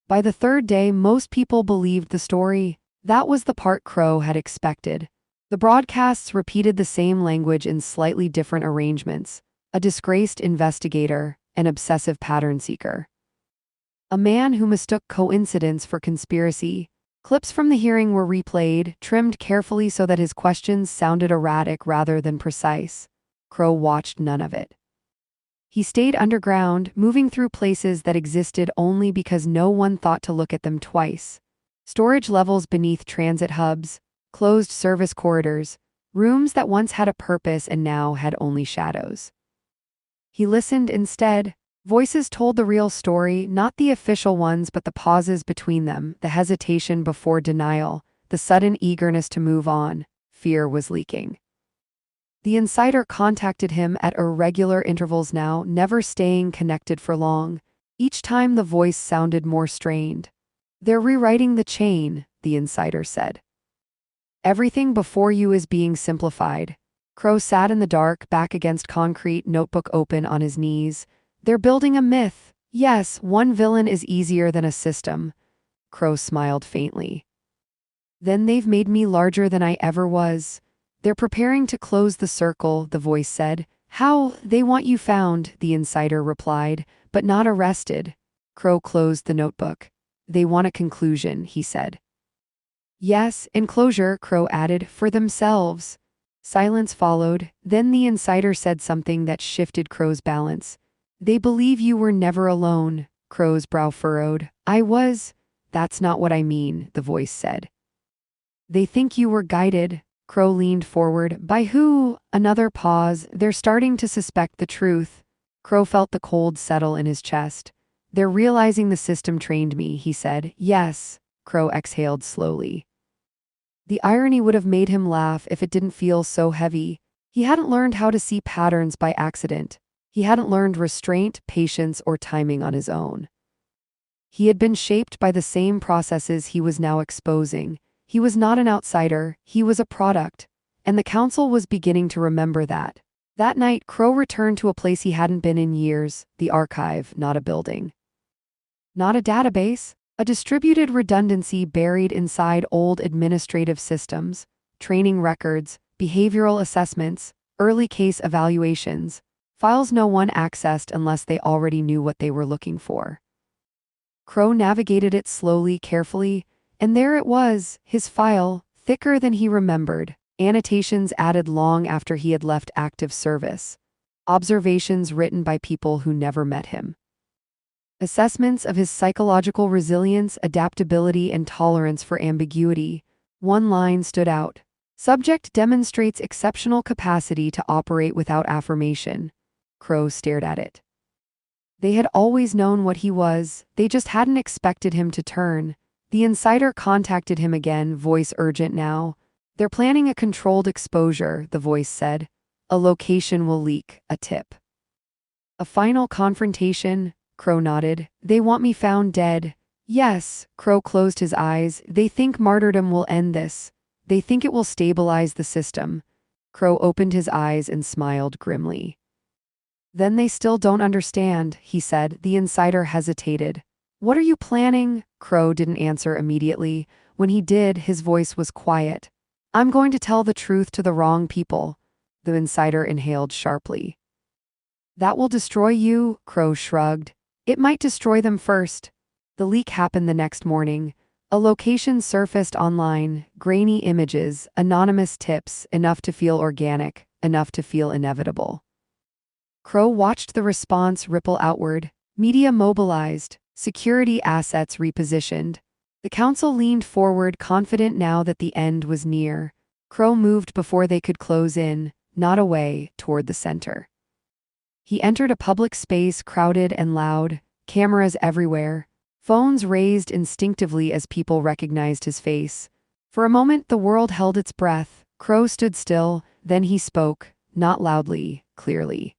By the third day, most people believed the story. That was the part Crow had expected. The broadcasts repeated the same language in slightly different arrangements: a disgraced investigator, an obsessive pattern seeker, a man who mistook coincidence for conspiracy. Clips from the hearing were replayed, trimmed carefully so that his questions sounded erratic rather than precise. Crow watched none of it. He stayed underground, moving through places that existed only because no one thought to look at them twice. Storage levels beneath transit hubs, closed service corridors, rooms that once had a purpose and now had only shadows. He listened instead. Voices told the real story, not the official ones but the pauses between them, the hesitation before denial, the sudden eagerness to move on. Fear was leaking. The insider contacted him at irregular intervals now, never staying connected for long. Each time the voice sounded more strained. "They're rewriting the chain," the insider said. "Everything before you is being simplified." Crow sat in the dark, back against concrete, notebook open on his knees. "They're building a myth. Yes, one villain is easier than a system." Crow smiled faintly. "Then they've made me larger than I ever was." "They're preparing to close the circle," the voice said. "How? They want you found," the insider replied, "but not arrested." Crow closed the notebook. "They want a conclusion," he said. "Yes, enclosure," Crow added, "for themselves." Silence followed. Then the insider said something that shifted Crow's balance. "They believe you were never alone." Crow's brow furrowed. "I was." "That's not what I mean," the voice said. "They think you were guided." Crow leaned forward. "By who?" Another pause. "They're starting to suspect the truth." Crow felt the cold settle in his chest. "They're realizing the system trained me," he said. "Yes." Crow exhaled slowly. The irony would have made him laugh if it didn't feel so heavy. He hadn't learned how to see patterns by accident. He hadn't learned restraint, patience, or timing on his own. He had been shaped by the same processes he was now exposing. He was not an outsider, he was a product. And the council was beginning to remember that. That night, Crow returned to a place he hadn't been in years: the archive, not a building. Not a database, a distributed redundancy buried inside old administrative systems, training records, behavioral assessments, early case evaluations, files no one accessed unless they already knew what they were looking for. Crow navigated it slowly, carefully, and there it was, his file, thicker than he remembered, annotations added long after he had left active service, observations written by people who never met him. Assessments of his psychological resilience, adaptability, and tolerance for ambiguity. One line stood out. "Subject demonstrates exceptional capacity to operate without affirmation." Crow stared at it. They had always known what he was, they just hadn't expected him to turn. The insider contacted him again, voice urgent now. "They're planning a controlled exposure," the voice said. "A location will leak, a tip." "A final confrontation?" Crow nodded. "They want me found dead." "Yes." Crow closed his eyes. "They think martyrdom will end this. They think it will stabilize the system." Crow opened his eyes and smiled grimly. "Then they still don't understand," he said. The insider hesitated. "What are you planning?" Crow didn't answer immediately. When he did, his voice was quiet. "I'm going to tell the truth to the wrong people." The insider inhaled sharply. "That will destroy you," Crow shrugged. "It might destroy them first." The leak happened the next morning. A location surfaced online, grainy images, anonymous tips, enough to feel organic, enough to feel inevitable. Crow watched the response ripple outward. Media mobilized, security assets repositioned. The council leaned forward, confident now that the end was near. Crow moved before they could close in, not away, toward the center. He entered a public space crowded and loud, cameras everywhere, phones raised instinctively as people recognized his face. For a moment the world held its breath. Crow stood still, then he spoke, not loudly, clearly.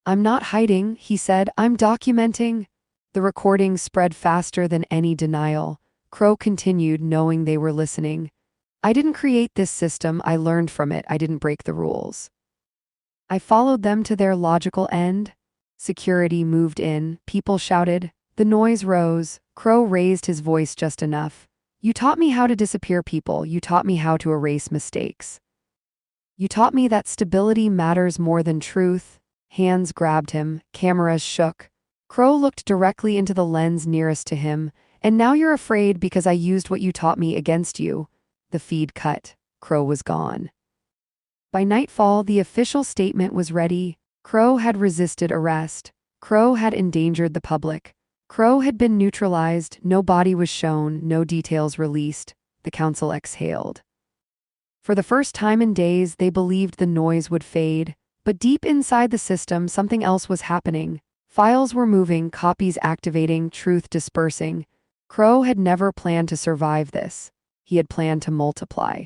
"I'm not hiding," he said. "I'm documenting." The recording spread faster than any denial. Crow continued, knowing they were listening. "I didn't create this system, I learned from it, I didn't break the rules. I followed them to their logical end." Security moved in, people shouted, The noise rose. Crow raised his voice just enough. You taught me how to disappear people. You taught me how to erase mistakes. You taught me that stability matters more than truth. Hands grabbed him. Cameras shook. Crow looked directly into the lens nearest to him. And now you're afraid because I used what you taught me against you. The feed cut. Crow was gone. By nightfall, the official statement was ready. Crow had resisted arrest. Crow had endangered the public. Crow had been neutralized. No body was shown. No details released. The council exhaled. For the first time in days, they believed the noise would fade. But deep inside the system, something else was happening. Files were moving, copies activating, truth dispersing. Crow had never planned to survive this. He had planned to multiply.